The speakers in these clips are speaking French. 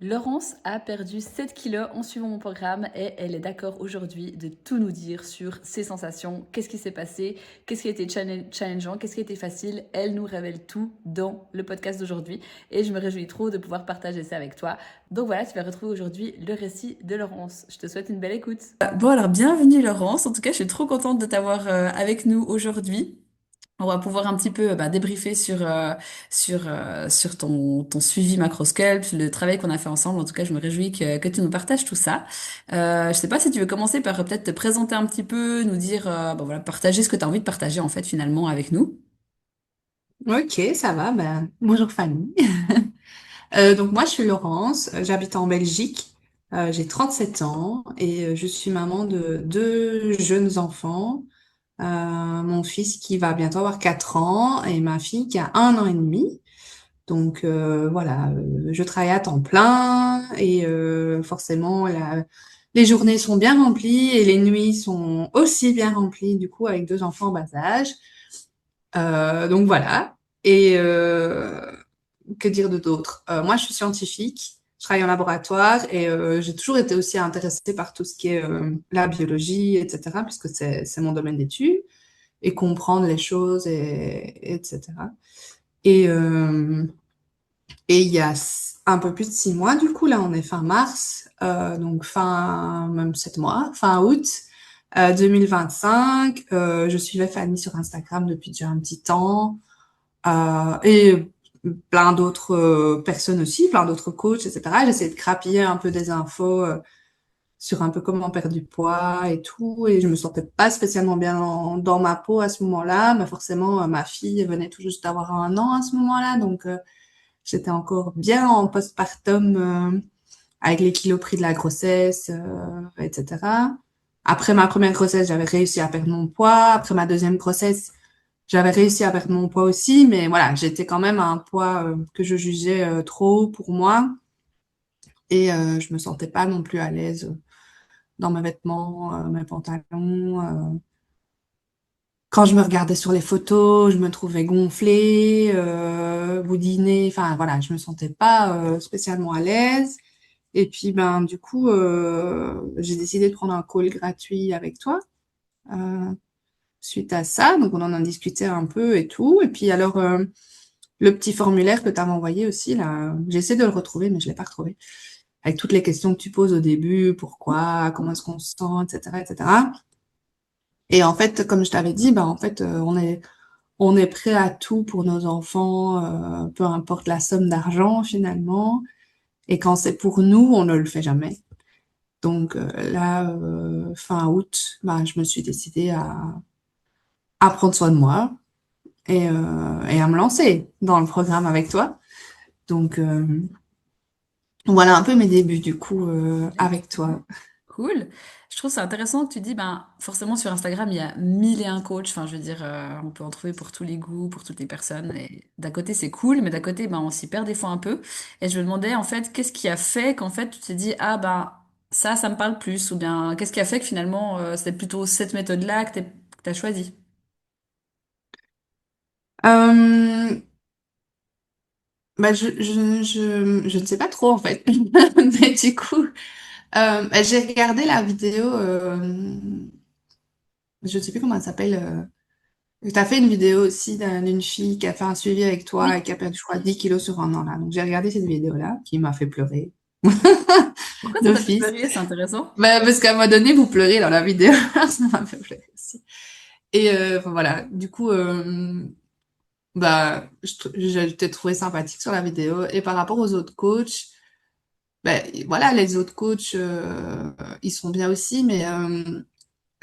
Laurence a perdu 7 kilos en suivant mon programme et elle est d'accord aujourd'hui de tout nous dire sur ses sensations, qu'est-ce qui s'est passé, qu'est-ce qui a été challengeant, qu'est-ce qui a été facile. Elle nous révèle tout dans le podcast d'aujourd'hui et je me réjouis trop de pouvoir partager ça avec toi. Donc voilà, tu vas retrouver aujourd'hui le récit de Laurence. Je te souhaite une belle écoute. Bon alors, bienvenue Laurence. En tout cas, je suis trop contente de t'avoir avec nous aujourd'hui. On va pouvoir un petit peu débriefer sur ton suivi Macrosculpt, le travail qu'on a fait ensemble. En tout cas, je me réjouis que tu nous partages tout ça. Je sais pas si tu veux commencer par peut-être te présenter un petit peu, nous dire, voilà, partager ce que tu as envie de partager en fait finalement avec nous. Ok, ça va. Ben, bonjour Fanny. Donc moi je suis Laurence, j'habite en Belgique, j'ai 37 ans et je suis maman de deux jeunes enfants. Mon fils qui va bientôt avoir 4 ans et ma fille qui a 1 an et demi. Donc voilà, je travaille à temps plein et forcément les journées sont bien remplies et les nuits sont aussi bien remplies du coup avec deux enfants en bas âge. Donc voilà. Et que dire de d'autre? Moi, je suis scientifique, je travaille en laboratoire et j'ai toujours été aussi intéressée par tout ce qui est la biologie, etc., puisque c'est mon domaine d'études et comprendre les choses etc. Et, euh, et il y a un peu plus de 6 mois, du coup, là, on est fin mars, donc fin, même 7 mois, fin août 2025. Je suivais Fanny sur Instagram depuis déjà un petit temps. Et plein d'autres personnes aussi, plein d'autres coachs, etc. J'essaie de grappiller un peu des infos sur un peu comment perdre du poids et tout. Et je me sentais pas spécialement bien dans ma peau à ce moment-là. Mais forcément, ma fille venait tout juste d'avoir 1 an à ce moment-là. Donc, j'étais encore bien en postpartum avec les kilos pris de la grossesse, etc. Après ma première grossesse, j'avais réussi à perdre mon poids. Après ma deuxième grossesse, j'avais réussi à perdre mon poids aussi, mais voilà, j'étais quand même à un poids que je jugeais trop haut pour moi et je me sentais pas non plus à l'aise dans mes vêtements, mes pantalons. Quand je me regardais sur les photos, je me trouvais gonflée, boudinée. Enfin voilà, je me sentais pas spécialement à l'aise. Et puis ben du coup, j'ai décidé de prendre un call gratuit avec toi. euh, Suite à ça, donc on en a discuté un peu et tout. Et puis alors. Le petit formulaire que tu m'as envoyé aussi, là, j'essaie de le retrouver, mais je l'ai pas retrouvé. Avec toutes les questions que tu poses au début, pourquoi, comment est-ce qu'on se sent, etc., etc. Et en fait, comme je t'avais dit, bah, en fait, on est prêt à tout pour nos enfants, peu importe la somme d'argent, finalement. Et quand c'est pour nous, on ne le fait jamais. Donc, là, fin août, bah, je me suis décidée à prendre soin de moi et à me lancer dans le programme avec toi. Donc, voilà un peu mes débuts du coup avec toi. Cool. Je trouve ça intéressant que tu dis, ben, forcément sur Instagram, il y a mille et un coachs. Enfin, je veux dire, on peut en trouver pour tous les goûts, pour toutes les personnes. Et d'un côté, c'est cool, mais d'un côté, ben, on s'y perd des fois un peu. Et je me demandais, en fait, qu'est-ce qui a fait qu'en fait, tu t'es dit, ah, ben, ça me parle plus. Ou bien, qu'est-ce qui a fait que finalement, c'était plutôt cette méthode-là que t'as choisie? Euh, Bah, je ne sais pas trop en fait. Mais du coup, bah, j'ai regardé la vidéo, je ne sais plus comment elle s'appelle. Tu as fait une vidéo aussi d'une fille qui a fait un suivi avec toi et Oui. qui a perdu, je crois, 10 kilos sur 1 an là. Donc j'ai regardé cette vidéo-là qui m'a fait pleurer Pourquoi ça t'a fait d'office. pleurer? C'est intéressant. Bah, parce qu'à un moment donné, vous pleurez dans la vidéo. Ça m'a fait pleurer aussi. Et enfin, voilà, du coup, bah, je t'ai trouvé sympathique sur la vidéo. Et par rapport aux autres coachs, ben, voilà, les autres coachs, ils sont bien aussi, mais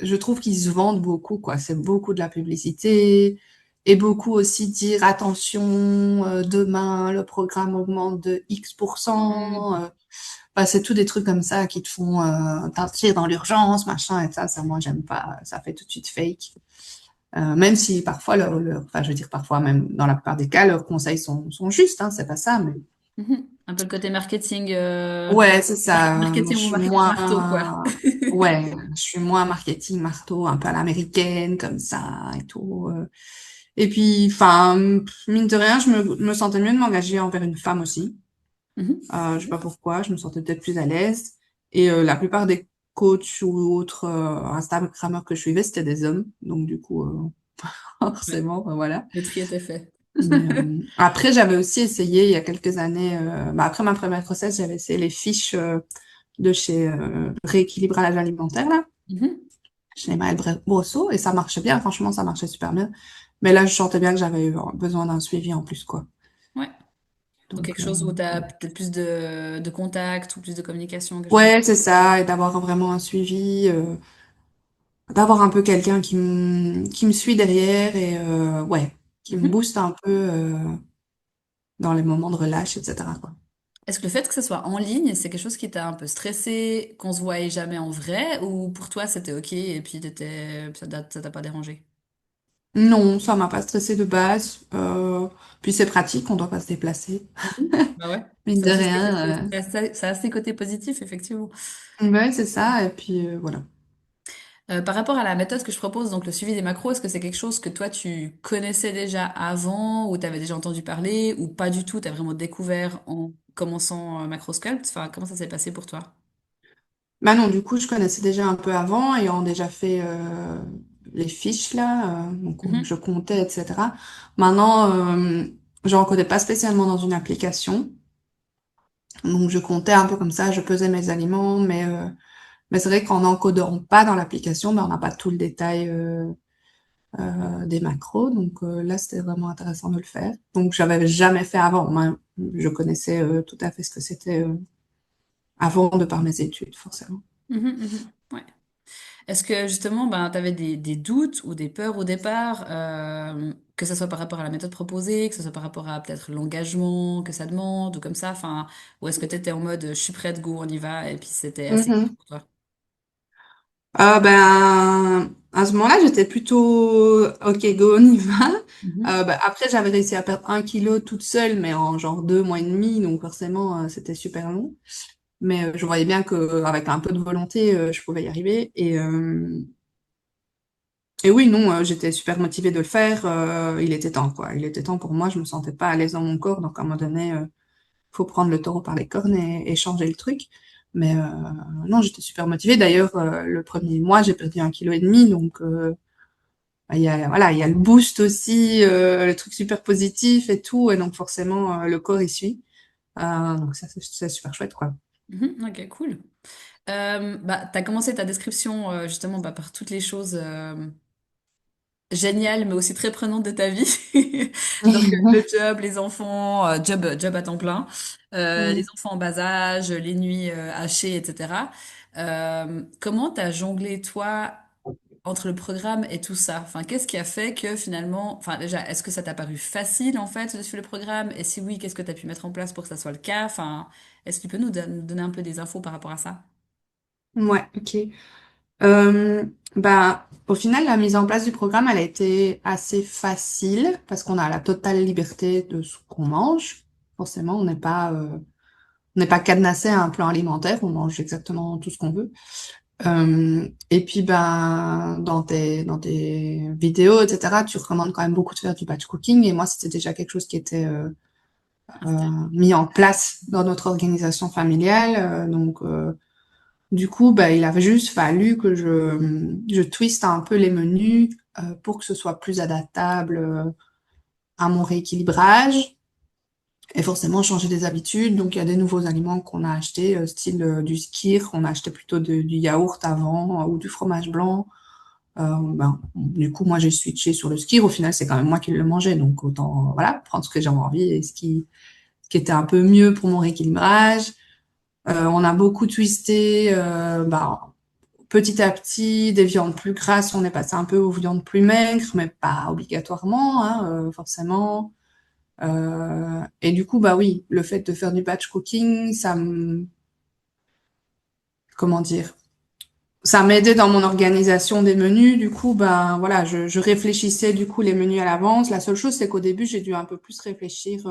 je trouve qu'ils se vendent beaucoup, quoi. C'est beaucoup de la publicité et beaucoup aussi dire attention, demain, le programme augmente de X%. Bah, c'est tout des trucs comme ça qui te font t'inscrire dans l'urgence, machin, et ça, moi, j'aime pas. Ça fait tout de suite fake. Même si parfois, enfin, je veux dire, parfois, même dans la plupart des cas, leurs conseils sont justes, hein, c'est pas ça, mais Mhm. Un peu le côté marketing, ouais, c'est ça. Moi, marketing je ou suis marteau, quoi. moins, ouais, je suis moins marketing marteau, un peu à l'américaine, comme ça, et tout. Et puis, enfin, mine de rien, je me sentais mieux de m'engager envers une femme aussi. Mhm. Je sais pas pourquoi, je me sentais peut-être plus à l'aise. Et la plupart des coachs ou autres Instagrammeurs que je suivais, c'était des hommes. Donc du coup, Ouais, forcément, voilà. le tri était fait. Mais, après, j'avais aussi essayé il y a quelques années, après ma première grossesse, j'avais essayé les fiches de chez Rééquilibrage alimentaire, là, Mhm. chez Maël Brosseau, et ça marchait bien, franchement, ça marchait super bien. Mais là, je sentais bien que j'avais besoin d'un suivi en plus, quoi. Ouais. Donc Donc, quelque chose où tu as peut-être plus de contact ou plus de communication, quelque chose comme ouais, c'est ça, et d'avoir vraiment un suivi, d'avoir un peu quelqu'un qui me suit derrière et ouais, qui ça. me Mhm. booste un peu dans les moments de relâche, etc., quoi. Est-ce que le fait que ce soit en ligne, c'est quelque chose qui t'a un peu stressé, qu'on se voyait jamais en vrai, ou pour toi c'était ok et puis ça t'a pas dérangé? Non, ça m'a pas stressé de base. Puis c'est pratique, on doit pas se déplacer. Mhm. Bah ouais, Mine ça de aussi c'est quelque chose. rien. Ça a ses côtés positifs, effectivement. Ouais, c'est ça. Et puis voilà. Par rapport à la méthode que je propose, donc le suivi des macros, est-ce que c'est quelque chose que toi tu connaissais déjà avant ou tu avais déjà entendu parler ou pas du tout, tu as vraiment découvert en commençant Macrosculpt? Enfin, comment ça s'est passé pour toi? Bah non, du coup, je connaissais déjà un peu avant, ayant déjà fait les fiches là, donc je Mhm, comptais, etc. Maintenant, j'en codais pas spécialement dans une application. Donc je comptais un peu comme ça, je pesais mes aliments, mais c'est vrai qu'en encodant pas dans l'application, ben, on n'a pas tout le détail des macros. Donc là, c'était vraiment intéressant de le faire. Donc j'avais jamais fait avant. Moi, je connaissais tout à fait ce que c'était avant de par mes études, forcément. mhm, mhm. Ouais. Est-ce que justement, ben, tu avais des doutes ou des peurs au départ, que ce soit par rapport à la méthode proposée, que ce soit par rapport à peut-être l'engagement que ça demande ou comme ça, enfin, ou est-ce que tu étais en mode je suis prête, go, on y va, et puis c'était assez clair Mhm. pour toi? Ben, à ce moment-là, j'étais plutôt OK, go, on y va. Mhm. Ben, après, j'avais réussi à perdre 1 kilo toute seule, mais en genre 2 mois et demi, donc forcément, c'était super long. Mais je voyais bien que avec un peu de volonté, je pouvais y arriver. Et oui, non, j'étais super motivée de le faire. Il était temps, quoi. Il était temps pour moi. Je me sentais pas à l'aise dans mon corps, donc à un moment donné, faut prendre le taureau par les cornes et changer le truc. Mais non, j'étais super motivée. D'ailleurs, le premier mois, j'ai perdu 1,5 kg, donc bah, il y a, voilà, il y a le boost aussi, le truc super positif et tout, et donc forcément, le corps y suit. Donc ça, c'est super chouette, quoi. Mhm. Ok, cool. Bah, tu as commencé ta description justement bah, par toutes les choses géniales mais aussi très prenantes de ta vie. Donc le job, les enfants, job à temps plein, les Mm. enfants en bas âge, les nuits hachées, etc. Comment t'as jonglé toi entre le programme et tout ça? Enfin, qu'est-ce qui a fait que finalement, enfin déjà, est-ce que ça t'a paru facile en fait de suivre le programme? Et si oui, qu'est-ce que tu as pu mettre en place pour que ça soit le cas? Enfin, est-ce que tu peux nous donner un peu des infos par rapport à ça? Ouais, ok. Euh, Bah, au final, la mise en place du programme, elle a été assez facile parce qu'on a la totale liberté de ce qu'on mange. Forcément, on n'est pas cadenassé à un plan alimentaire, on mange exactement tout ce qu'on veut. Et puis, ben, dans tes vidéos, etc., tu recommandes quand même beaucoup de faire du batch cooking. Et moi, c'était déjà quelque chose qui était mis en place dans notre organisation familiale. Du coup, bah, il avait juste fallu que je twiste un peu les menus pour que ce soit plus adaptable à mon rééquilibrage et forcément changer des habitudes. Donc, il y a des nouveaux aliments qu'on a achetés, style du skyr. On a acheté plutôt du yaourt avant ou du fromage blanc. Ben, du coup, moi, j'ai switché sur le skyr. Au final, c'est quand même moi qui le mangeais. Donc, autant voilà, prendre ce que j'avais envie et ce qui était un peu mieux pour mon rééquilibrage. On a beaucoup twisté. Ben, petit à petit, des viandes plus grasses, on est passé un peu aux viandes plus maigres, mais pas obligatoirement, hein, forcément. Et du coup, bah oui, le fait de faire du batch cooking, comment dire, ça m'aidait dans mon organisation des menus. Du coup, ben voilà, je réfléchissais du coup les menus à l'avance. La seule chose, c'est qu'au début, j'ai dû un peu plus réfléchir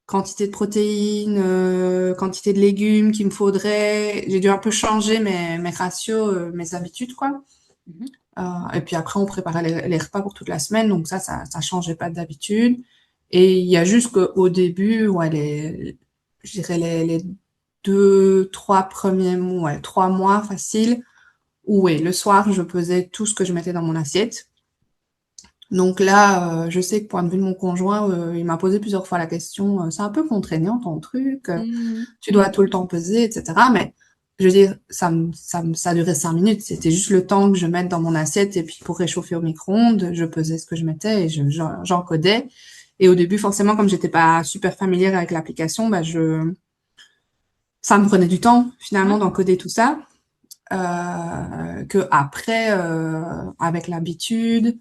quantité de protéines, quantité de légumes qu'il me faudrait. J'ai dû un peu changer mes ratios, mes habitudes, quoi. Mhm. Et puis après, on préparait les repas pour toute la semaine, donc ça changeait pas d'habitude. Et il y a juste qu'au début, ouais, je dirais les 2, 3 premiers mois, ouais, 3 mois facile, où ouais, le soir, je pesais tout ce que je mettais dans mon assiette. Donc là, je sais que point de vue de mon conjoint, il m'a posé plusieurs fois la question, c'est un peu contraignant ton truc, Mhm. tu dois tout le temps peser, etc. Mais je veux dire, ça durait 5 minutes. C'était juste le temps que je mette dans mon assiette et puis pour réchauffer au micro-ondes, je pesais ce que je mettais et j'encodais. Et au début, forcément, comme j'étais pas super familière avec l'application, bah ça me prenait du temps finalement Ouais. d'encoder tout ça. Que après, avec l'habitude,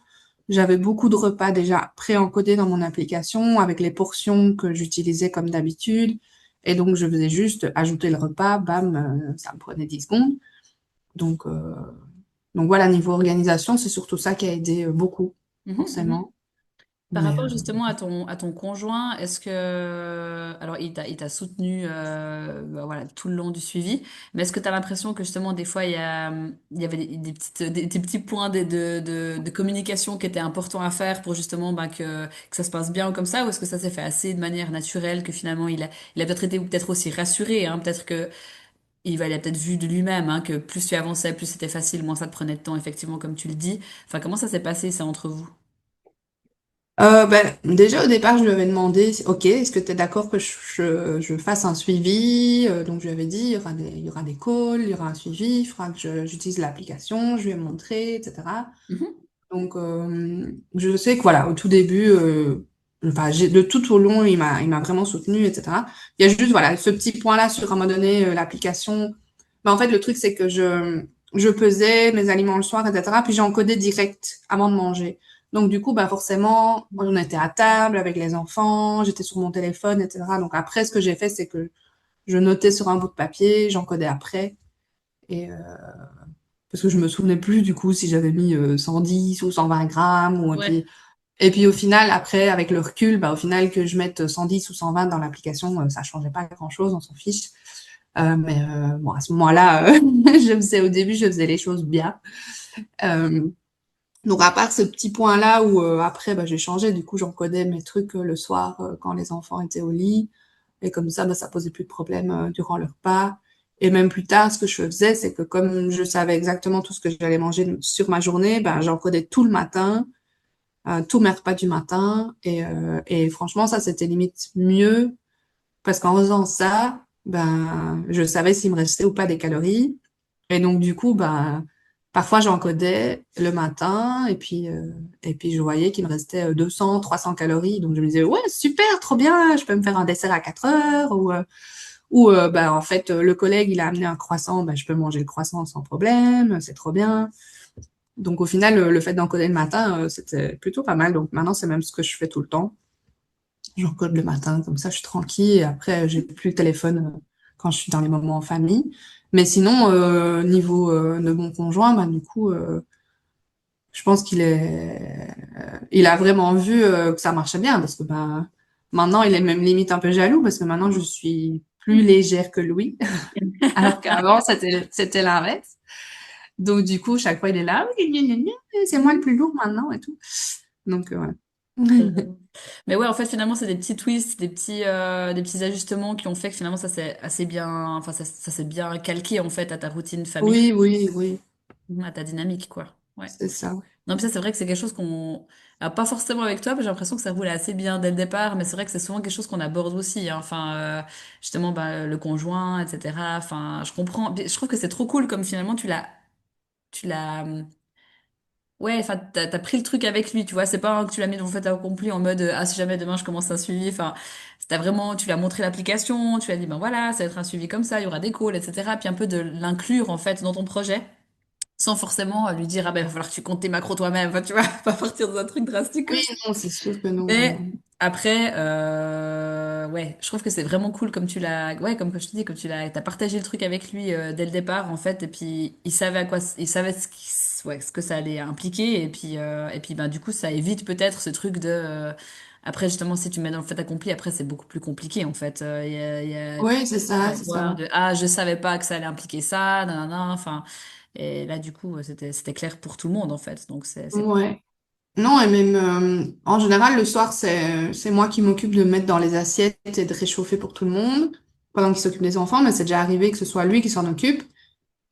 j'avais beaucoup de repas déjà pré-encodés dans mon application avec les portions que j'utilisais comme d'habitude. Et donc, je faisais juste ajouter le repas, bam, ça me prenait 10 secondes. Donc, euh, donc voilà, niveau organisation, c'est surtout ça qui a aidé beaucoup, Mhm, mhm. forcément. Par Mais rapport justement à ton conjoint, est-ce que... Alors, il t'a soutenu bah, voilà, tout le long du suivi, mais est-ce que tu as l'impression que justement, des fois, il y avait des petites, des petits points de communication qui étaient importants à faire pour justement bah, que ça se passe bien comme ça, ou est-ce que ça s'est fait assez de manière naturelle, que finalement, il a peut-être été ou peut-être aussi rassuré, hein, peut-être que il a peut-être vu de lui-même hein, que plus tu avançais, plus c'était facile, moins ça te prenait de temps, effectivement, comme tu le dis. Enfin, comment ça s'est passé, ça, entre vous? déjà au départ, je lui avais demandé, ok, est-ce que tu es d'accord que je fasse un suivi? Donc je lui avais dit, il y aura des calls, il y aura un suivi, il faudra que j'utilise l'application, je lui ai montré, etc. Mhm. Donc je sais que voilà, au tout début, enfin de tout au long, il m'a vraiment soutenu, etc. Il y a juste voilà ce petit point-là sur à un moment donné l'application. Mais en fait, le truc c'est que je pesais mes aliments le soir, etc. Puis j'ai encodé direct avant de manger. Donc du coup, bah forcément, on était à table avec les enfants, j'étais sur mon téléphone, etc. Donc après, ce que j'ai fait, c'est que je notais sur un bout de papier, j'encodais après. Et parce que je me souvenais plus du coup si j'avais mis 110 ou 120 grammes ou Ouais. et puis au final après avec le recul bah au final que je mette 110 ou 120 dans l'application ça changeait pas grand-chose, on s'en fiche. Mais bon à ce moment-là au début je faisais les choses bien. Euh, donc à part ce petit point-là où après bah, j'ai changé, du coup j'encodais mes trucs le soir quand les enfants étaient au lit. Et comme ça, bah, ça posait plus de problème durant le repas. Et même plus tard, ce que je faisais, c'est que comme je savais exactement tout ce que j'allais manger sur ma journée, ben, j'encodais tout le matin, tous mes repas du matin. Et franchement, ça, c'était limite mieux parce qu'en faisant ça, ben, je savais s'il me restait ou pas des calories. Et donc, du coup, ben, parfois, j'encodais le matin et puis je voyais qu'il me restait 200, 300 calories. Donc, je me disais, ouais, super, trop bien, je peux me faire un dessert à 4 heures ou bah, en fait, le collègue, il a amené un croissant, bah, je peux manger le croissant sans problème, c'est trop bien. Donc, au final, le fait d'encoder le matin, c'était plutôt pas mal. Donc, maintenant, c'est même ce que je fais tout le temps. J'encode le matin, comme ça, je suis tranquille. Et après, j'ai plus le téléphone quand je suis dans les moments en famille. Mais sinon, niveau de mon conjoint, bah, du coup, je pense il a vraiment vu que ça marchait bien parce que bah, maintenant, il est même limite un peu jaloux parce que maintenant, je suis plus légère que lui. Alors qu'avant, c'était l'inverse. Donc, du coup, chaque fois, il est là, oui, gna, gna, gna, c'est moi le plus lourd maintenant et tout. Donc, ouais. Mais ouais, en fait, finalement, c'est des petits twists, des petits ajustements qui ont fait que finalement, ça s'est assez bien, enfin, ça s'est bien calqué, en fait, à ta routine familiale, Oui, oui, oui, à ta dynamique, quoi. Ouais. c'est ça. Non, mais ça, c'est vrai que c'est quelque chose qu'on, ah, pas forcément avec toi, parce que j'ai l'impression que ça roule assez bien dès le départ, mais c'est vrai que c'est souvent quelque chose qu'on aborde aussi, hein. Enfin, justement, bah, le conjoint, etc. Enfin, je comprends. Je trouve que c'est trop cool comme finalement, tu l'as, ouais, enfin, t'as pris le truc avec lui, tu vois. C'est pas que tu l'as mis dans le fait accompli en mode, ah, si jamais demain je commence un suivi. Enfin, t'as vraiment, tu lui as montré l'application, tu lui as dit, ben voilà, ça va être un suivi comme ça, il y aura des calls, etc. Puis un peu de l'inclure, en fait, dans ton projet, sans forcément lui dire, ah ben, il va falloir que tu comptes tes macros toi-même. Enfin, tu vois, pas partir dans un truc drastique Oui, comme ça. non, c'est sûr que non. Mais après, ouais, je trouve que c'est vraiment cool comme tu l'as, ouais, comme que je te dis, comme t'as partagé le truc avec lui dès le départ en fait, et puis il savait à quoi, il savait ouais, ce que ça allait impliquer, et puis ben du coup ça évite peut-être ce truc de, après justement si tu mets dans le fait accompli, après c'est beaucoup plus compliqué en fait. Il y a Oui, c'est ça, c'est avoir ça. de, ah je savais pas que ça allait impliquer ça, nanana, enfin, et là du coup c'était clair pour tout le monde en fait, donc c'est cool. Ouais. Non, et même en général, le soir, c'est moi qui m'occupe de mettre dans les assiettes et de réchauffer pour tout le monde. pendant qu'il s'occupe des enfants, mais c'est déjà arrivé que ce soit lui qui s'en occupe.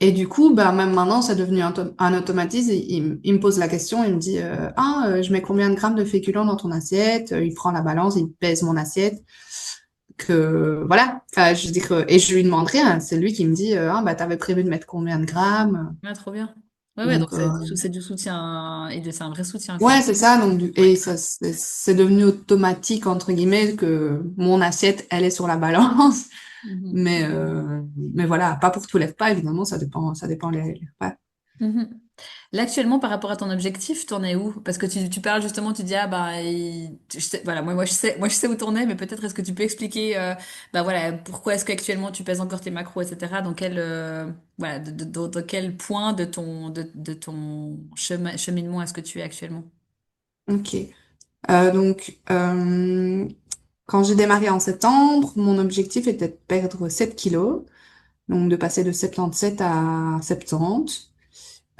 Et du coup, bah, même maintenant, c'est devenu un automatisme. Il me pose la question, il me dit, je mets combien de grammes de féculents dans ton assiette? Il prend la balance, il pèse mon assiette. Que voilà, enfin, je dis que, et je lui demande rien, c'est lui qui me dit, bah, t'avais prévu de mettre combien de grammes? Ouais, trop bien. Ouais, ouais, donc Donc, c'est du soutien, et c'est un vrai soutien, quoi. ouais, c'est ça. Donc, Ouais. et ça, c'est devenu automatique, entre guillemets, que mon assiette, elle est sur la balance. Mhm. Mais voilà, pas pour tous les repas, évidemment, ça dépend les repas. Mhm. Là, actuellement, par rapport à ton objectif, t'en es où? Parce que tu parles justement, tu dis, ah bah, voilà, moi, je sais où t'en es, mais peut-être est-ce que tu peux expliquer, bah voilà, pourquoi est-ce qu'actuellement tu pèses encore tes macros, etc. Dans quel, voilà, dans quel point de ton cheminement est-ce que tu es actuellement? Ok. Donc, quand j'ai démarré en septembre, mon objectif était de perdre 7 kilos, donc de passer de 77 à 70.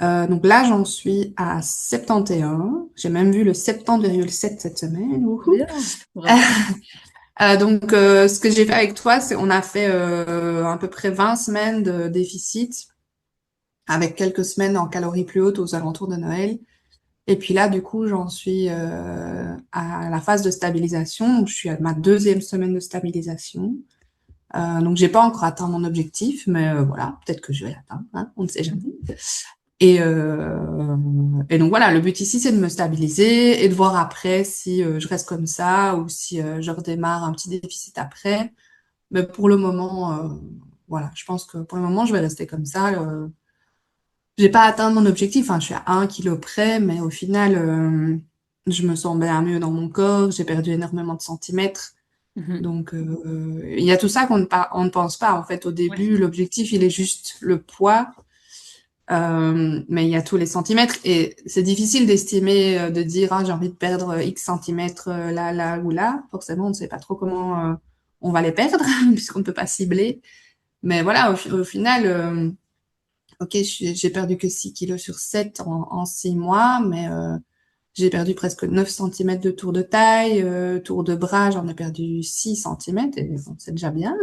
Donc là, j'en suis à 71. J'ai même vu le 70,7 cette semaine. Wouhou. Bien, bravo. Ce que j'ai fait avec toi, c'est on a fait à peu près 20 semaines de déficit, avec quelques semaines en calories plus hautes aux alentours de Noël. Et puis là, du coup, j'en suis à la phase de stabilisation. Donc, je suis à ma deuxième semaine de stabilisation. Donc, j'ai pas encore atteint mon objectif, mais voilà, peut-être que je vais l'atteindre, hein, on ne sait jamais. Mhm. Et donc voilà, le but ici, c'est de me stabiliser et de voir après si je reste comme ça ou si je redémarre un petit déficit après. Mais pour le moment, voilà, je pense que pour le moment, je vais rester comme ça. J'ai pas atteint mon objectif, hein, je suis à 1 kilo près, mais au final, je me sens bien mieux dans mon corps, j'ai perdu énormément de centimètres. Mhm. Donc, il y a tout ça on ne pense pas. En fait, au Ouais. début, l'objectif, il est juste le poids, mais il y a tous les centimètres. Et c'est difficile d'estimer, de dire, ah, j'ai envie de perdre X centimètres là, là ou là. Forcément, on ne sait pas trop comment on va les perdre, puisqu'on ne peut pas cibler. Mais voilà, au final, ok, j'ai perdu que 6 kilos sur 7 en 6 mois, mais j'ai perdu presque 9 centimètres de tour de taille, tour de bras, j'en ai perdu 6 centimètres, et bon, c'est déjà bien.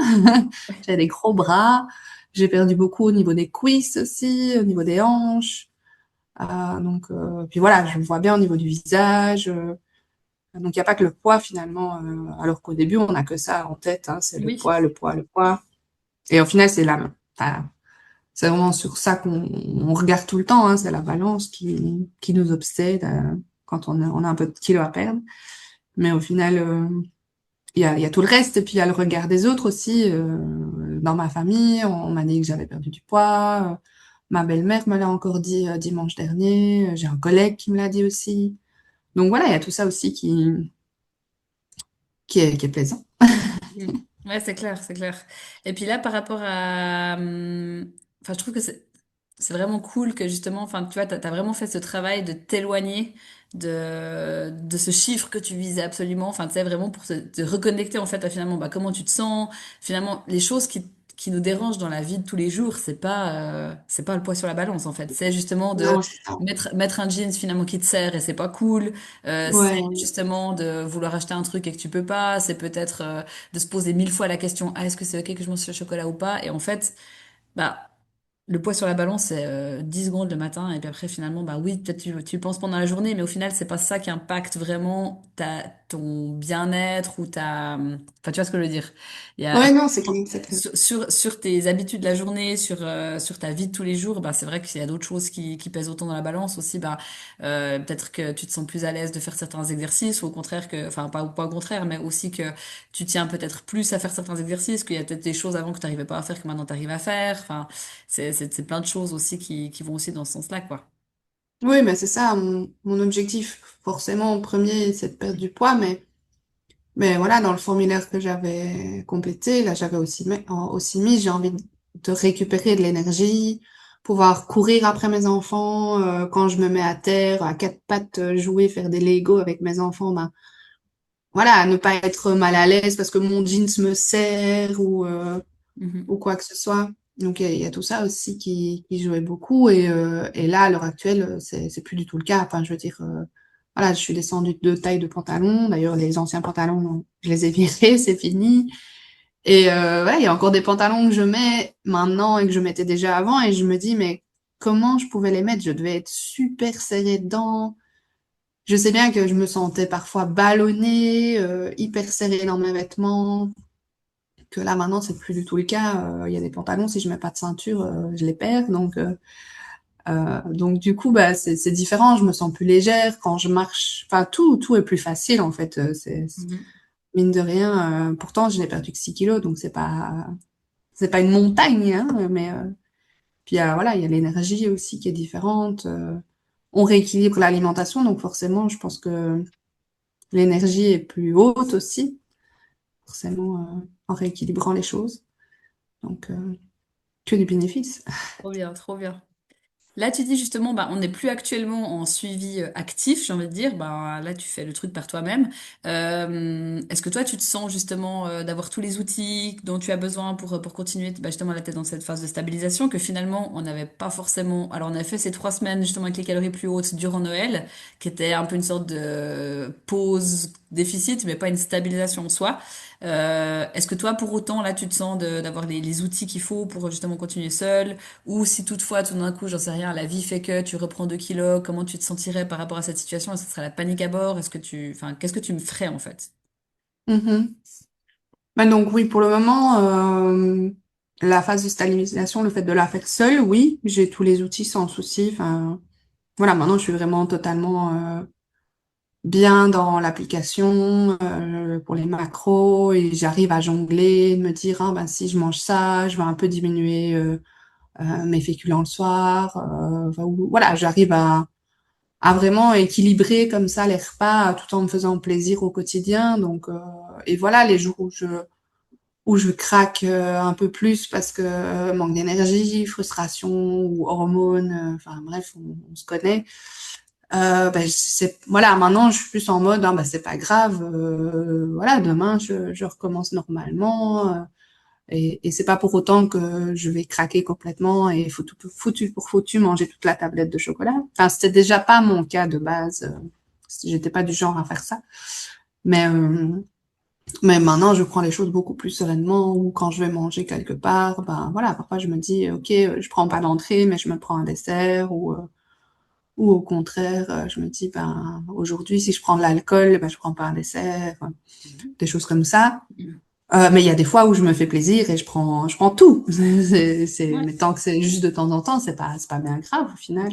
J'ai des gros bras. J'ai perdu beaucoup au niveau des cuisses aussi, au niveau des hanches. Puis voilà, je me vois bien au niveau du visage. Donc, il n'y a pas que le poids finalement, alors qu'au début, on n'a que ça en tête, hein, c'est le Oui. poids, le poids, le poids. Et au final, enfin, c'est vraiment sur ça qu'on regarde tout le temps, hein, c'est la balance qui nous obsède quand on a un peu de kilos à perdre. Mais au final, il y a tout le reste, et puis il y a le regard des autres aussi. Dans ma famille, on m'a dit que j'avais perdu du poids. Ma belle-mère me l'a encore dit dimanche dernier. J'ai un collègue qui me l'a dit aussi. Donc voilà, il y a tout ça aussi qui est plaisant. Mhm. Ouais, c'est clair, c'est clair. Et puis là, par rapport à... enfin, je trouve que c'est vraiment cool que justement, enfin, tu vois, t'as vraiment fait ce travail de t'éloigner de ce chiffre que tu visais absolument. Enfin, tu sais, vraiment pour te reconnecter en fait à finalement, bah, comment tu te sens. Finalement, les choses qui nous dérangent dans la vie de tous les jours, c'est pas le poids sur la balance en fait. C'est justement de Non, c'est ça. mettre un jeans finalement qui te sert et c'est pas cool. C'est Ouais. justement de vouloir acheter un truc et que tu peux pas. C'est peut-être de se poser 1000 fois la question, ah, est-ce que c'est ok que je mange ce chocolat ou pas? Et en fait, bah, le poids sur la balance, c'est 10 secondes le matin, et puis après, finalement, bah oui, peut-être tu y penses pendant la journée, mais au final, c'est pas ça qui impacte vraiment ton bien-être ou ta... Enfin, tu vois ce que je veux dire? Il y a, Ouais, non, c'est clair, c'est clair. sur tes habitudes de la journée, sur ta vie de tous les jours, bah, c'est vrai qu'il y a d'autres choses qui pèsent autant dans la balance aussi. Bah, peut-être que tu te sens plus à l'aise de faire certains exercices, ou au contraire que, enfin, pas au contraire, mais aussi que tu tiens peut-être plus à faire certains exercices, qu'il y a peut-être des choses avant que tu n'arrivais pas à faire que maintenant tu arrives à faire. Enfin, c'est plein de choses aussi qui vont aussi dans ce sens-là, quoi. Oui, mais c'est ça, mon objectif, forcément, en premier, c'est de perdre du poids, mais voilà, dans le formulaire que j'avais complété, là, j'avais aussi mis, j'ai envie de récupérer de l'énergie, pouvoir courir après mes enfants, quand je me mets à terre, à quatre pattes, jouer, faire des Legos avec mes enfants, ben, voilà, ne pas être mal à l'aise parce que mon jeans me serre ou Mhm. quoi que ce soit. Donc, il y a tout ça aussi qui jouait beaucoup. Et là, à l'heure actuelle, c'est plus du tout le cas. Enfin, je veux dire, voilà, je suis descendue de taille de pantalon. D'ailleurs, les anciens pantalons, je les ai virés, c'est fini. Et ouais, il y a encore des pantalons que je mets maintenant et que je mettais déjà avant et je me dis, mais comment je pouvais les mettre? Je devais être super serrée dedans. Je sais bien que je me sentais parfois ballonnée, hyper serrée dans mes vêtements, que là maintenant c'est plus du tout le cas. Il y a des pantalons, si je mets pas de ceinture, je les perds. Donc du coup, bah c'est différent. Je me sens plus légère quand je marche. Enfin tout est plus facile en fait. Mhm. Mine de rien. Pourtant je n'ai perdu que 6 kilos, donc c'est pas une montagne, hein, mais puis voilà, il y a l'énergie aussi qui est différente. On rééquilibre l'alimentation, donc forcément, je pense que l'énergie est plus haute aussi, forcément, en rééquilibrant les choses. Donc, que du bénéfice. Trop bien, trop bien. Là, tu dis justement, bah, on n'est plus actuellement en suivi actif, j'ai envie de dire. Bah, là, tu fais le truc par toi-même. Est-ce que toi, tu te sens justement d'avoir tous les outils dont tu as besoin pour continuer, bah, justement, là, t'es dans cette phase de stabilisation que finalement, on n'avait pas forcément. Alors, on a fait ces 3 semaines justement avec les calories plus hautes durant Noël, qui était un peu une sorte de pause déficit, mais pas une stabilisation en soi. Est-ce que toi, pour autant, là, tu te sens d'avoir les outils qu'il faut pour justement continuer seul? Ou si toutefois, tout d'un coup, j'en sais rien, la vie fait que tu reprends 2 kilos, comment tu te sentirais par rapport à cette situation? Est-ce que ce serait la panique à bord? Enfin, qu'est-ce que tu me ferais en fait? Mhm. Ben donc oui, pour le moment, la phase de stabilisation, le fait de la faire seule, oui, j'ai tous les outils sans souci. Enfin, voilà, maintenant je suis vraiment totalement bien dans l'application pour les macros et j'arrive à jongler, me dire ah ben si je mange ça, je vais un peu diminuer mes féculents le soir. Enfin, voilà, j'arrive à vraiment équilibrer comme ça les repas tout en me faisant plaisir au quotidien. Donc et voilà les jours où je craque un peu plus parce que manque d'énergie, frustration ou hormones, enfin bref, on se connaît. Ben, voilà, maintenant je suis plus en mode, hein, ben, c'est pas grave, voilà, demain je recommence normalement, et c'est pas pour autant que je vais craquer complètement et foutu pour foutu manger toute la tablette de chocolat. Enfin, c'était déjà pas mon cas de base, j'étais pas du genre à faire ça, mais mais maintenant je prends les choses beaucoup plus sereinement ou quand je vais manger quelque part, ben voilà, parfois je me dis, ok, je prends pas d'entrée, mais je me prends un dessert ou au contraire, je me dis, ben, aujourd'hui, si je prends de l'alcool, ben, je prends pas un dessert, Mhm. des choses comme ça. Mais il y a des fois où je me fais plaisir et je prends tout. Ouais, Mais tant que c'est juste de temps en temps, c'est pas bien grave au final.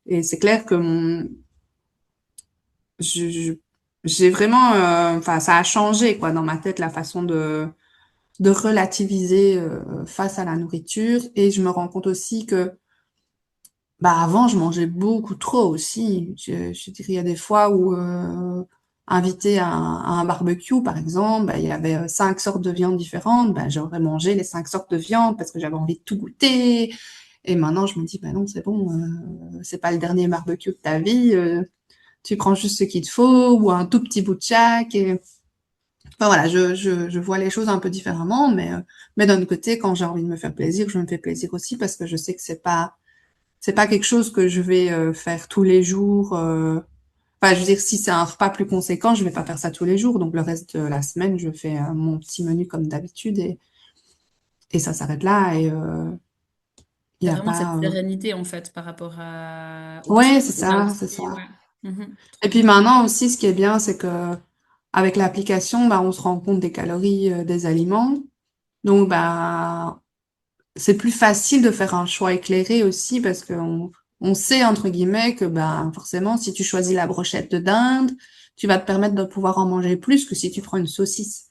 Et c'est clair que je, je- j'ai vraiment, enfin, ça a changé, quoi, dans ma tête, la façon de relativiser, face à la nourriture. Et je me rends compte aussi que, bah avant, je mangeais beaucoup trop aussi. Je dirais, il y a des fois où, invité à un barbecue, par exemple, bah, il y avait 5 sortes de viande différentes. Bah, j'aurais mangé les 5 sortes de viande parce que j'avais envie de tout goûter. Et maintenant, je me dis, bah non, c'est bon, c'est pas le dernier barbecue de ta vie. Tu prends juste ce qu'il te faut ou un tout petit bout de chaque. Et... Enfin voilà, je vois les choses un peu différemment, mais d'un autre côté, quand j'ai envie de me faire plaisir, je me fais plaisir aussi parce que je sais que c'est pas quelque chose que je vais faire tous les jours. Enfin, je veux dire, si c'est un repas plus conséquent, je vais pas faire ça tous les jours. Donc, le reste de la semaine, je fais mon petit menu comme d'habitude et ça s'arrête là. Et il t'as y a vraiment cette pas. sérénité en fait par rapport aux Ouais, choses. c'est Et t'as ça, c'est aussi, ça. ouais. Mhm. Et Trop puis bien. maintenant aussi, ce qui est bien, c'est que avec l'application, bah, on se rend compte des calories des aliments. Donc, bah, c'est plus facile de faire un choix éclairé aussi parce on sait, entre guillemets, que ben, forcément, si tu choisis la brochette de dinde, tu vas te permettre de pouvoir en manger plus que si tu prends une saucisse.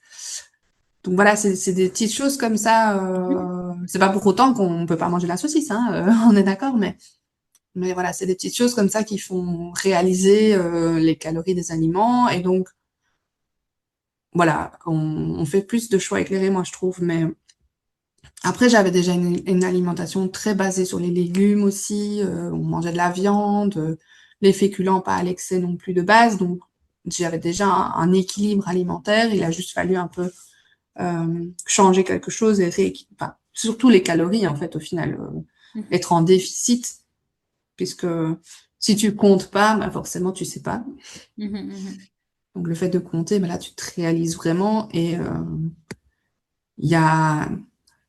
Donc voilà, c'est des petites choses comme ça. Mhm. C'est pas pour autant qu'on peut pas manger la saucisse, hein, on est d'accord, mais voilà, c'est des petites choses comme ça qui font réaliser les calories des aliments. Et donc, voilà, on fait plus de choix éclairés, moi, je trouve. Mais après, j'avais déjà une alimentation très basée sur les légumes aussi. On mangeait de la viande, les féculents pas à l'excès non plus de base. Donc, j'avais déjà un équilibre alimentaire. Il a juste fallu un peu changer quelque chose et rééquilibrer. Enfin, surtout les calories, en fait, au final, Mhm. être en déficit, puisque si tu comptes pas, bah forcément, tu sais pas. Mhm. Mhm. Donc, le fait de compter, bah là, tu te réalises vraiment. il y a,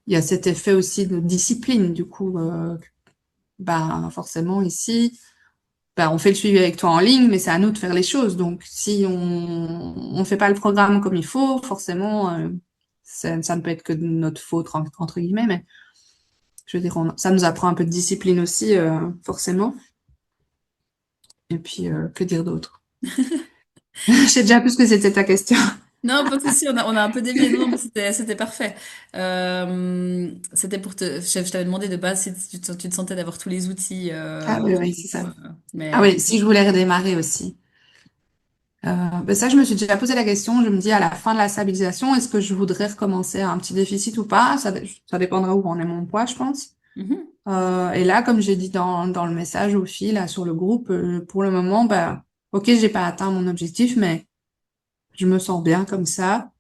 il y a cet effet aussi de discipline. Du coup, bah, forcément, ici, bah, on fait le suivi avec toi en ligne, mais c'est à nous de faire les choses. Donc, si on fait pas le programme comme il faut, forcément, ça ne peut être que de notre faute, entre guillemets, mais je veux dire, ça nous apprend un peu de discipline aussi, forcément. Et puis, que dire d'autre? Je sais déjà plus que c'était ta question. Non, pas de souci, on a un peu dévié. Non, mais c'était parfait. C'était pour te. Je t'avais demandé de base si tu te sentais d'avoir tous les outils Ah en oui, ce oui, c'est ça. moment. Ah Mais oui, si je voulais redémarrer aussi. Ben ça, je me suis déjà posé la question. Je me dis à la fin de la stabilisation, est-ce que je voudrais recommencer un petit déficit ou pas? Ça dépendra où en est mon poids, je pense. mhm. Et là, comme j'ai dit dans le message aux filles là sur le groupe, pour le moment, bah, ok, j'ai pas atteint mon objectif, mais je me sens bien comme ça.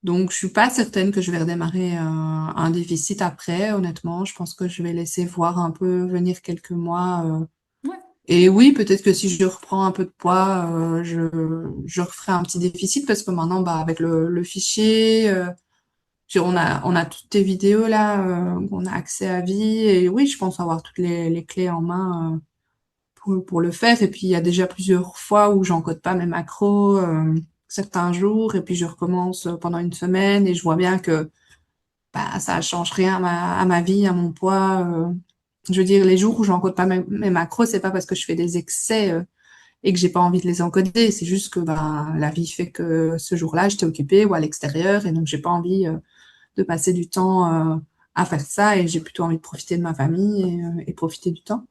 Donc, je suis pas certaine que je vais redémarrer un déficit après. Honnêtement, je pense que je vais laisser voir un peu venir quelques mois. Ouais. Et oui, peut-être que si je reprends un peu de poids, je referai un petit déficit parce que maintenant, bah, avec le fichier, on a toutes tes vidéos là, on a accès à vie. Et oui, je pense avoir toutes les clés en main pour le faire. Et puis, il y a déjà plusieurs fois où j'encode pas mes macros certains jours et puis je recommence pendant une semaine et je vois bien que bah, ça change rien à ma vie, à mon poids. Je veux dire, les jours où j'encode pas mes macros, c'est pas parce que je fais des excès et que j'ai pas envie de les encoder. C'est juste que bah, la vie fait que ce jour-là, j'étais occupée ou à l'extérieur et donc j'ai pas envie de passer du temps à faire ça et j'ai plutôt envie de profiter de ma famille et profiter du temps.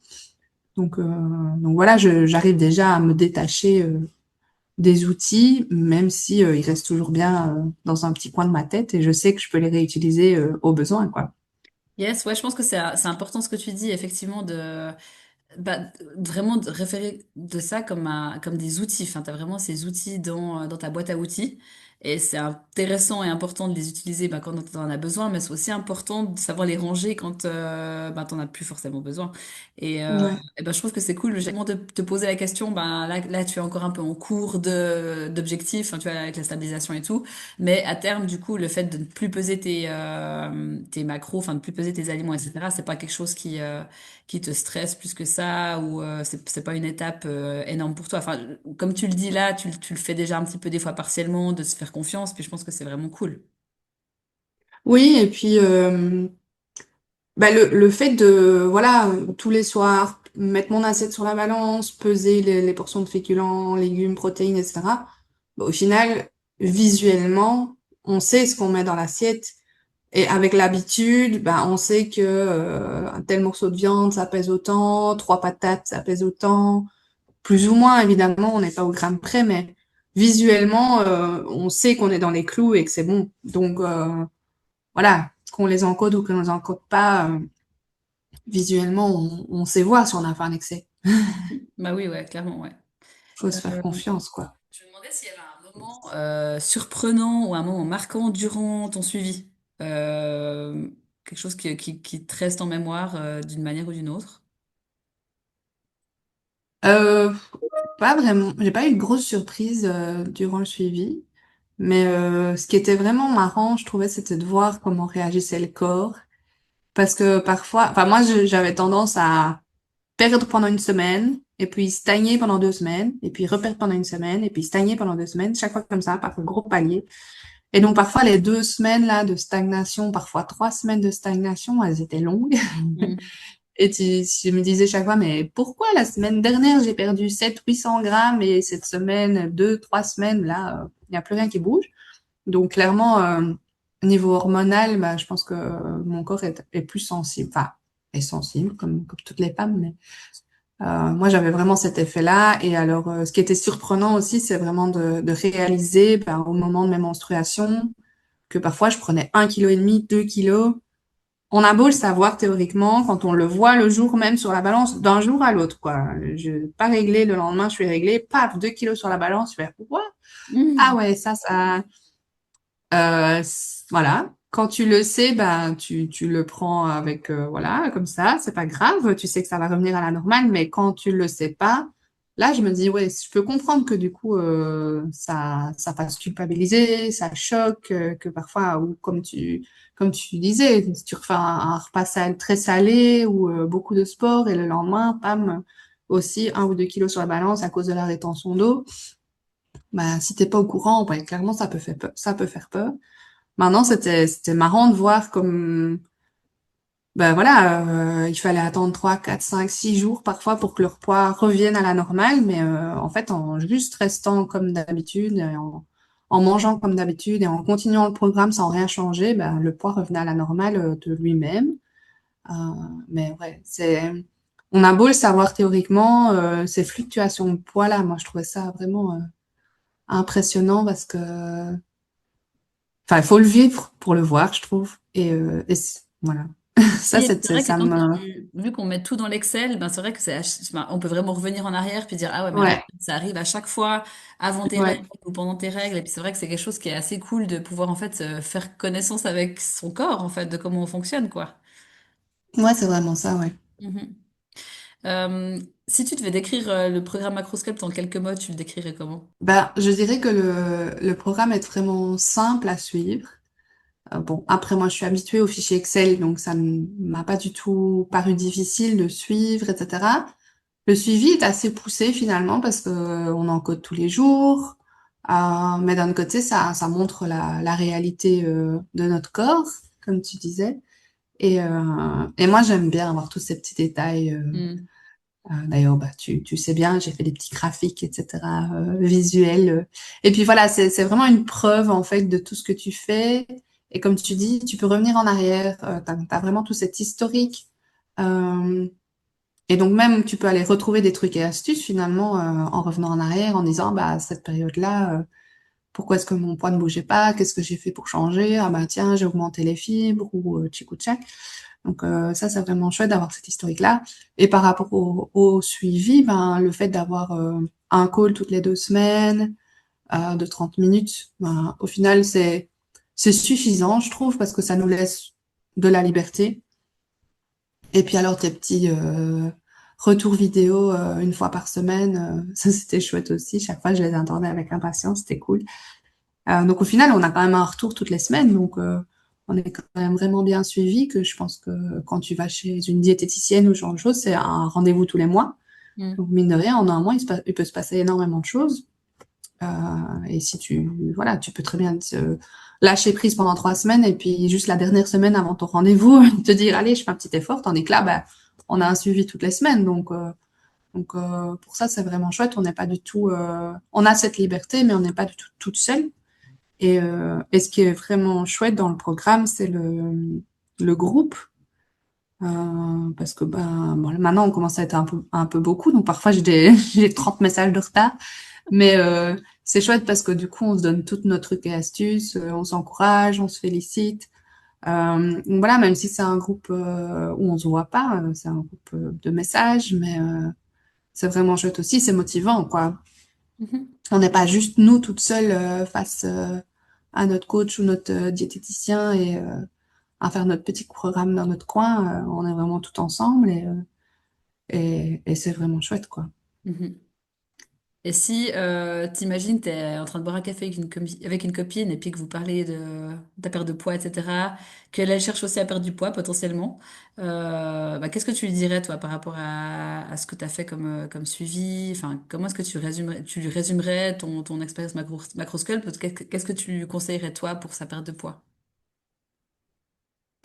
Donc voilà, j'arrive déjà à me détacher des outils, même si ils restent toujours bien dans un petit coin de ma tête et je sais que je peux les réutiliser au besoin, quoi. Yes, ouais, je pense que c'est important ce que tu dis, effectivement, bah, vraiment de référer de ça comme des outils. Enfin, tu as vraiment ces outils dans ta boîte à outils. Et c'est intéressant et important de les utiliser bah, quand tu en as besoin, mais c'est aussi important de savoir les ranger quand bah, tu n'en as plus forcément besoin. Ouais. Et ben, je trouve que c'est cool justement de te poser la question. Ben, là, tu es encore un peu en cours d'objectif, hein, tu vois, avec la stabilisation et tout. Mais à terme, du coup, le fait de ne plus peser tes macros, enfin de ne plus peser tes aliments, etc., c'est pas quelque chose qui te stresse plus que ça ou c'est pas une étape énorme pour toi. Enfin, comme tu le dis là, tu le fais déjà un petit peu des fois partiellement, de se faire confiance, puis je pense que c'est vraiment cool. Oui, et puis bah, le fait de, voilà, tous les soirs, mettre mon assiette sur la balance, peser les portions de féculents, légumes, protéines, etc. Bah, au final, visuellement, on sait ce qu'on met dans l'assiette. Et avec l'habitude, bah, on sait que un tel morceau de viande, ça pèse autant, trois patates, ça pèse autant. Plus ou moins, évidemment, on n'est pas au gramme près, mais visuellement, on sait qu'on est dans les clous et que c'est bon. Donc, voilà, qu'on les encode ou qu'on les encode pas, visuellement, on sait voir si on a fait un excès. Bah oui, ouais, clairement, ouais. Faut se faire Euh, confiance, quoi. je me demandais s'il y avait un moment surprenant ou un moment marquant durant ton suivi. Euh, quelque chose qui te reste en mémoire d'une manière ou d'une autre. Euh, Pas vraiment. J'ai pas eu de grosse surprise durant le suivi, mais ce qui était vraiment marrant, je trouvais, c'était de voir comment réagissait le corps. Parce que parfois, enfin moi, j'avais tendance à perdre pendant une semaine, et puis stagner pendant 2 semaines, et puis reperdre pendant une semaine, et puis stagner pendant 2 semaines, chaque fois comme ça, par gros palier. Et donc parfois les 2 semaines là de stagnation, parfois 3 semaines de stagnation, elles étaient longues. Mm. Et je me disais chaque fois, mais pourquoi la semaine dernière j'ai perdu 700-800 grammes et cette semaine, 2, 3 semaines, là, il n'y a plus rien qui bouge. Donc clairement, niveau hormonal, bah, je pense que mon corps est plus sensible, enfin, est sensible comme toutes les femmes, mais moi j'avais vraiment cet effet-là. Et alors, ce qui était surprenant aussi, c'est vraiment de réaliser ben, au moment de mes menstruations que parfois je prenais 1,5 kg, 2 kilos. On a beau le savoir théoriquement, quand on le voit le jour même sur la balance, d'un jour à l'autre, quoi. Je pas réglé, le lendemain, je suis réglée, paf, 2 kilos sur la balance, je fais, quoi? Ah Mm. ouais, voilà. Quand tu le sais, ben, tu le prends avec, voilà, comme ça, c'est pas grave, tu sais que ça va revenir à la normale, mais quand tu le sais pas, là, je me dis, ouais, je peux comprendre que du coup, ça fasse culpabiliser, ça choque, que parfois, ou comme tu disais, si tu refais un repas très salé ou beaucoup de sport et le lendemain, pam, aussi 1 ou 2 kilos sur la balance à cause de la rétention d'eau, bah, si t'es pas au courant, ouais, clairement, ça peut faire peur, ça peut faire peur. Maintenant, c'était marrant de voir comme, ben voilà, il fallait attendre 3, 4, 5, 6 jours parfois pour que leur poids revienne à la normale, mais en fait, en juste restant comme d'habitude, et en mangeant comme d'habitude et en continuant le programme sans rien changer, ben, le poids revenait à la normale de lui-même. Euh, mais ouais, on a beau le savoir théoriquement, ces fluctuations de poids-là, moi, je trouvais ça vraiment impressionnant parce que, enfin, il faut le vivre pour le voir, je trouve. Voilà. Ça, Oui, et puis c'est vrai que ça me, vu qu'on met tout dans l'Excel, ben c'est vrai que enfin, on peut vraiment revenir en arrière puis dire, ah ouais, mais en fait, ouais, ça arrive à chaque fois avant tes règles ouais. ou pendant tes règles. Et puis c'est vrai que c'est quelque chose qui est assez cool de pouvoir en fait faire connaissance avec son corps, en fait, de comment on fonctionne, quoi. Ouais, c'est vraiment ça, ouais. Mhm. Si tu devais décrire le programme Macroscope en quelques mots, tu le décrirais comment? Bah, je dirais que le programme est vraiment simple à suivre. Bon, après, moi, je suis habituée au fichier Excel, donc ça ne m'a pas du tout paru difficile de suivre, etc. Le suivi est assez poussé finalement parce que on encode tous les jours. Mais d'un autre côté, ça montre la réalité de notre corps, comme tu disais. Et moi, j'aime bien avoir tous ces petits détails. Hmm. D'ailleurs, bah, tu sais bien, j'ai fait des petits graphiques, etc., visuels. Et puis voilà, c'est vraiment une preuve en fait de tout ce que tu fais. Et comme tu dis, tu peux revenir en arrière. T'as vraiment tout cet historique. Euh, et donc même, tu peux aller retrouver des trucs et astuces finalement en revenant en arrière, en disant, bah à cette période-là, pourquoi est-ce que mon poids ne bougeait pas? Qu'est-ce que j'ai fait pour changer? Ah bah tiens, j'ai augmenté les fibres ou tchic ou tchac. Donc ça, c'est vraiment chouette d'avoir cet historique-là. Et par rapport au suivi, ben, le fait d'avoir un call toutes les 2 semaines de 30 minutes, ben, au final, c'est suffisant, je trouve, parce que ça nous laisse de la liberté. Et puis alors, tes petits retours vidéo 1 fois par semaine, ça, c'était chouette aussi. Chaque fois, je les attendais avec impatience, c'était cool. Donc au final, on a quand même un retour toutes les semaines, donc on est quand même vraiment bien suivi, que je pense que quand tu vas chez une diététicienne ou ce genre de choses, c'est un rendez-vous tous les mois. Hmm. Donc mine de rien, en un mois, il peut se passer énormément de choses. Euh, et si voilà, tu peux très bien te lâcher prise pendant 3 semaines et puis juste la dernière semaine avant ton rendez-vous, te dire, allez, je fais un petit effort, tandis que là, bah, on a un suivi toutes les semaines. Donc pour ça, c'est vraiment chouette. On n'est pas du tout, on a cette liberté, mais on n'est pas du tout toute seule. Et ce qui est vraiment chouette dans le programme, c'est le groupe. Parce que bon, maintenant, on commence à être un peu beaucoup. Donc, parfois, j'ai 30 messages de retard. Mais c'est chouette parce que du coup, on se donne toutes nos trucs et astuces. On s'encourage, on se félicite. Donc voilà, même si c'est un groupe où on se voit pas, c'est un groupe de messages. Mais c'est vraiment chouette aussi. C'est motivant, quoi. Mhm. On n'est pas juste nous toutes seules face à notre coach ou notre diététicien et à faire notre petit programme dans notre coin. On est vraiment tout ensemble et c'est vraiment chouette, quoi. Mhm. Et si t'imagines, t'es en train de boire un café avec avec une copine et puis que vous parlez de ta perte de poids, etc., qu'elle elle cherche aussi à perdre du poids potentiellement, bah, qu'est-ce que tu lui dirais toi par rapport à ce que tu as fait comme suivi? Enfin, comment est-ce que tu lui résumerais ton expérience macroscope? Qu'est-ce que tu lui conseillerais toi pour sa perte de poids?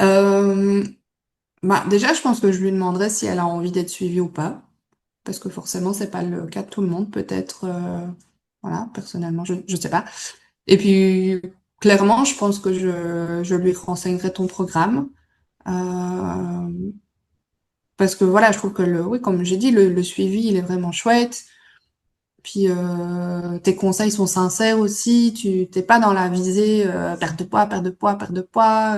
Euh, déjà, je pense que je lui demanderais si elle a envie d'être suivie ou pas, parce que forcément, c'est pas le cas de tout le monde, peut-être. Voilà, personnellement, je sais pas. Et puis, clairement, je pense que je lui renseignerai ton programme. Euh, Parce que voilà, je trouve que oui, comme j'ai dit, le suivi, il est vraiment chouette. Puis tes conseils sont sincères aussi. Tu t'es pas dans la visée perte de poids, perte de poids, perte de poids.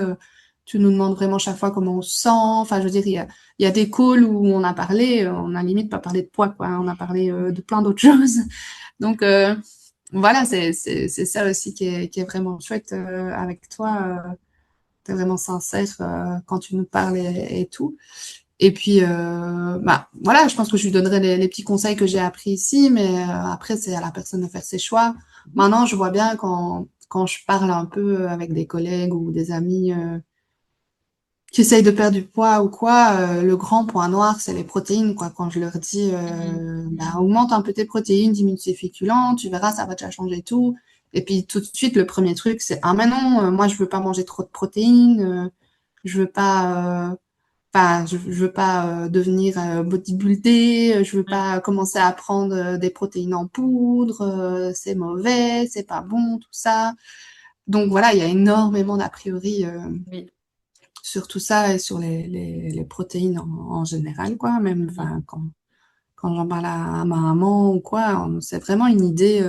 Tu nous demandes vraiment chaque fois comment on se sent. Enfin, je veux dire, il y a des calls où on a parlé, on a limite pas parlé de poids, quoi. On a parlé de plein d'autres choses. Donc voilà, c'est ça aussi qui est vraiment chouette avec toi. T'es vraiment sincère quand tu nous parles et tout. Et puis, bah, voilà, je pense que je lui donnerai les petits conseils que j'ai appris ici, mais après, c'est à la personne de faire ses choix. Maintenant, je vois bien quand je parle un peu avec des collègues ou des amis qui essayent de perdre du poids ou quoi, le grand point noir, c'est les protéines, quoi. Quand je leur dis, Mhm. bah, Mhm. augmente un peu tes protéines, diminue tes féculents, tu verras, ça va déjà changer tout. Et puis, tout de suite, le premier truc, c'est, ah, mais non, moi, je veux pas manger trop de protéines, je veux pas, enfin, je veux pas devenir bodybuildé, je veux Ouais. pas commencer à prendre des protéines en poudre, c'est mauvais, c'est pas bon, tout ça. Donc voilà, il y a énormément d'a priori Oui. sur tout ça et sur les protéines en général, quoi. Même, Mhm. enfin, quand j'en parle à ma maman ou quoi, c'est vraiment une idée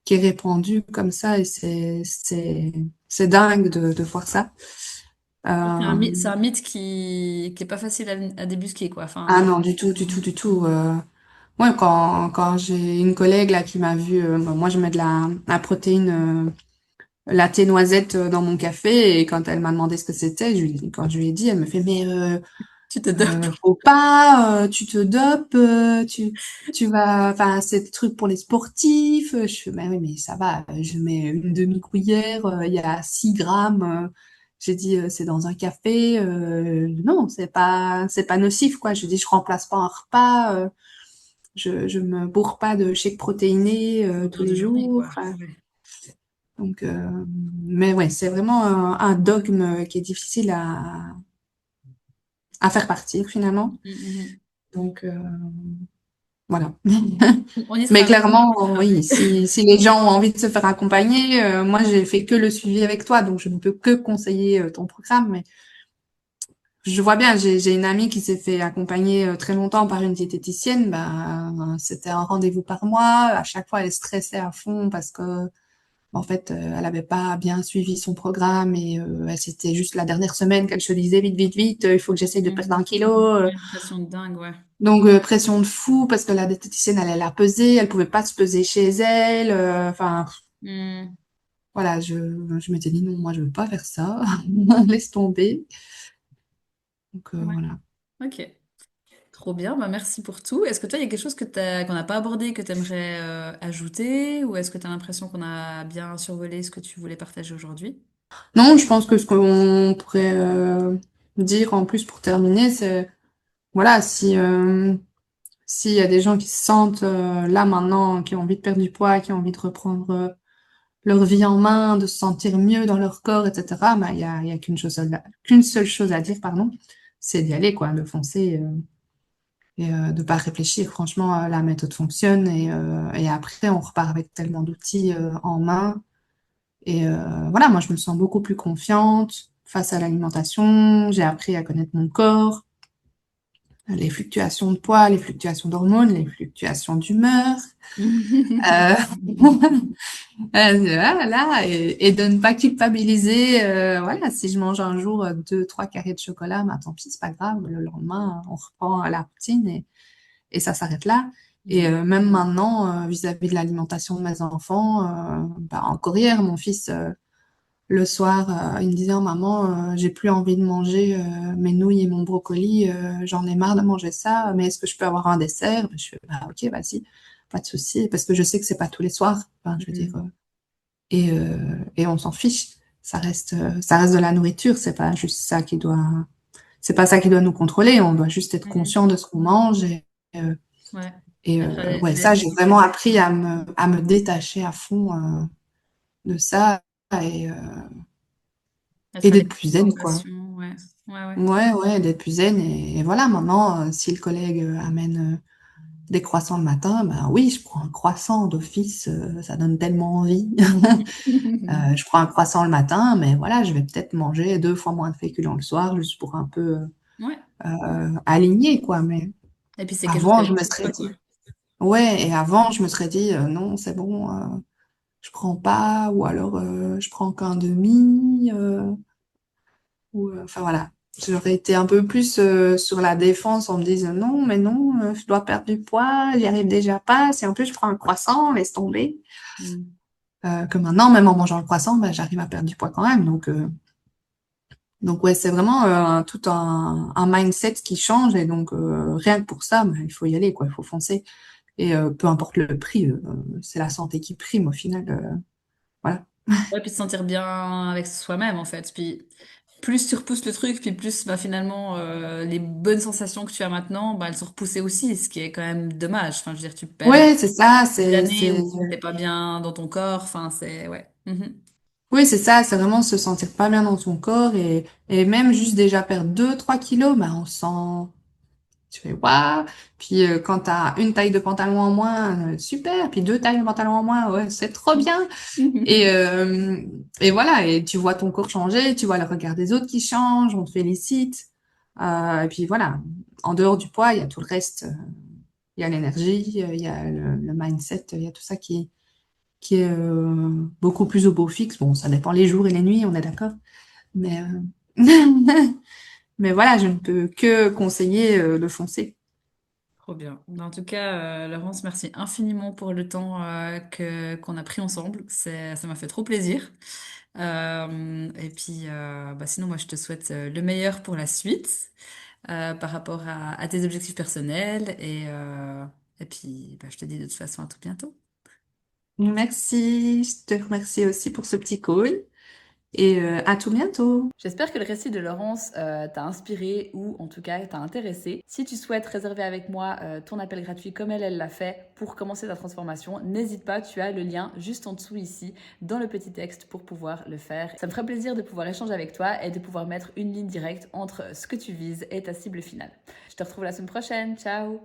qui est répandue comme ça et c'est dingue de voir ça. Euh, C'est un mythe qui est pas facile à débusquer, quoi. ah Enfin, non, du tout, du tout, du tout. Ouais, quand j'ai une collègue là qui m'a vu, moi je mets de la protéine, latte noisette dans mon café et quand elle m'a demandé ce que c'était, quand je lui ai dit, elle me fait mais tu te dopes. faut pas, tu te dopes, tu vas, enfin c'est des trucs pour les sportifs. Je fais mais oui mais ça va, je mets une demi-cuillère, il y a 6 grammes. J'ai dit c'est dans un café, non c'est pas nocif quoi. Je dis je remplace pas un repas. Je me bourre pas de shake protéiné tous Longueur de les journée, jours. quoi. Enfin, Ouais. donc, mais ouais, c'est vraiment un dogme qui est difficile à faire partir finalement. Mhm. Donc, voilà. On y Mais sera. clairement, oui, si les gens ont envie de se faire accompagner, moi j'ai fait que le suivi avec toi, donc je ne peux que conseiller ton programme. Mais je vois bien, j'ai une amie qui s'est fait accompagner très longtemps par une diététicienne. Bah, c'était un rendez-vous par mois. À chaque fois, elle stressait à fond parce que en fait, elle avait pas bien suivi son programme et c'était juste la dernière semaine qu'elle se disait vite, vite, vite, il faut que j'essaye de perdre Mhm. 1 kilo. Ouais, une pression de dingue, ouais. Donc pression de fou parce que la diététicienne allait la peser, elle pouvait pas se peser chez elle. Enfin, Mhm. voilà, je m'étais dit non, moi je veux pas faire ça, laisse tomber. Donc Ouais. voilà. Ok. Trop bien, bah merci pour tout. Est-ce que toi, il y a quelque chose qu'on n'a pas abordé que tu aimerais ajouter ou est-ce que tu as l'impression qu'on a bien survolé ce que tu voulais partager aujourd'hui? Non, je pense que ce qu'on pourrait dire en plus pour terminer, c'est voilà, si s'il y a des gens qui se sentent là maintenant, qui ont envie de perdre du poids, qui ont envie de reprendre leur vie en main, de se sentir mieux dans leur corps, etc., bah, il y a qu'une seule chose à dire, pardon, c'est d'y aller, quoi, de foncer et de pas réfléchir. Franchement, la méthode fonctionne et après, on repart avec tellement d'outils en main. Et voilà, moi, je me sens beaucoup plus confiante face à l'alimentation. J'ai appris à connaître mon corps, les fluctuations de poids, les fluctuations d'hormones, les fluctuations d'humeur. Euh, voilà, et de ne pas culpabiliser. Voilà, si je mange un jour 2, 3 carrés de chocolat, bah, tant pis, c'est pas grave. Le lendemain, on reprend la routine et ça s'arrête là. Et Mm. même maintenant, vis-à-vis de l'alimentation de mes enfants, bah, encore hier, mon fils, le soir, il me disait, oh, maman, j'ai plus envie de manger mes nouilles et mon brocoli, j'en ai marre de manger ça, mais est-ce que je peux avoir un dessert? Je fais, bah, ok, vas-y, pas de souci, parce que je sais que c'est pas tous les soirs. Enfin, je veux dire, Mm. et on s'en fiche. Ça reste de la nourriture. C'est pas ça qui doit nous contrôler. On doit juste être Mm. conscient de ce qu'on mange. Euh, Ouais. et Être ouais, à ça, l'aise. j'ai vraiment appris à me détacher à fond de ça et, euh, et Être à l'aise d'être plus dans zen, quoi. l'alimentation, ouais. Ouais, ouais. Ouais, ouais, d'être plus zen. Et voilà, maintenant, si le collègue amène des croissants le matin, ben oui, je prends un croissant d'office. Ça donne tellement envie. Je prends un croissant le matin, mais voilà, je vais peut-être manger 2 fois moins de féculents le soir, juste pour un peu Ouais. aligner, quoi. Mais Et puis c'est quelque chose avant, qui est je me pour serais toi, quoi. dit, ouais, et avant, je me serais dit, non, c'est bon, je prends pas, ou alors je prends qu'un demi, enfin voilà. J'aurais été un peu plus sur la défense en me disant, non, mais non, je dois perdre du poids, j'y arrive déjà pas, si en plus je prends un croissant, laisse tomber. Mm. Que maintenant, même en mangeant le croissant, ben, j'arrive à perdre du poids quand même, donc Donc ouais, c'est vraiment tout un mindset qui change et donc rien que pour ça, bah, il faut y aller, quoi, il faut foncer. Et peu importe le prix, c'est la santé qui prime au final. Voilà. Ouais, puis se sentir bien avec soi-même en fait. Puis plus tu repousses le truc, puis plus bah, finalement les bonnes sensations que tu as maintenant, bah, elles sont repoussées aussi, ce qui est quand même dommage. Enfin, je veux dire, tu perds Ouais, c'est ça, des années où t'es pas bien dans ton corps. Enfin, c'est ouais. Mhm. oui, c'est ça, c'est vraiment se sentir pas bien dans son corps et même juste déjà perdre 2, 3 kilos, bah, on se sent, tu fais waouh. Puis quand t'as une taille de pantalon en moins, super. Puis 2 tailles de pantalon en moins, ouais, c'est trop bien. Et, euh, et voilà, et tu vois ton corps changer, tu vois le regard des autres qui change, on te félicite. Et puis voilà, en dehors du poids, il y a tout le reste. Il y a l'énergie, il y a le mindset, il y a tout ça qui est beaucoup plus au beau fixe. Bon, ça dépend les jours et les nuits, on est d'accord. Mais, mais voilà, je ne peux que conseiller de foncer. Trop bien. En tout cas, Laurence, merci infiniment pour le temps que qu'on a pris ensemble. Ça m'a fait trop plaisir. Et puis, bah, sinon, moi, je te souhaite le meilleur pour la suite par rapport à tes objectifs personnels. Et puis, bah, je te dis de toute façon à tout bientôt. Merci, je te remercie aussi pour ce petit call et à tout bientôt. J'espère que le récit de Laurence t'a inspiré ou en tout cas t'a intéressé. Si tu souhaites réserver avec moi ton appel gratuit comme elle l'a fait pour commencer ta transformation, n'hésite pas, tu as le lien juste en dessous ici dans le petit texte pour pouvoir le faire. Ça me ferait plaisir de pouvoir échanger avec toi et de pouvoir mettre une ligne directe entre ce que tu vises et ta cible finale. Je te retrouve la semaine prochaine, ciao!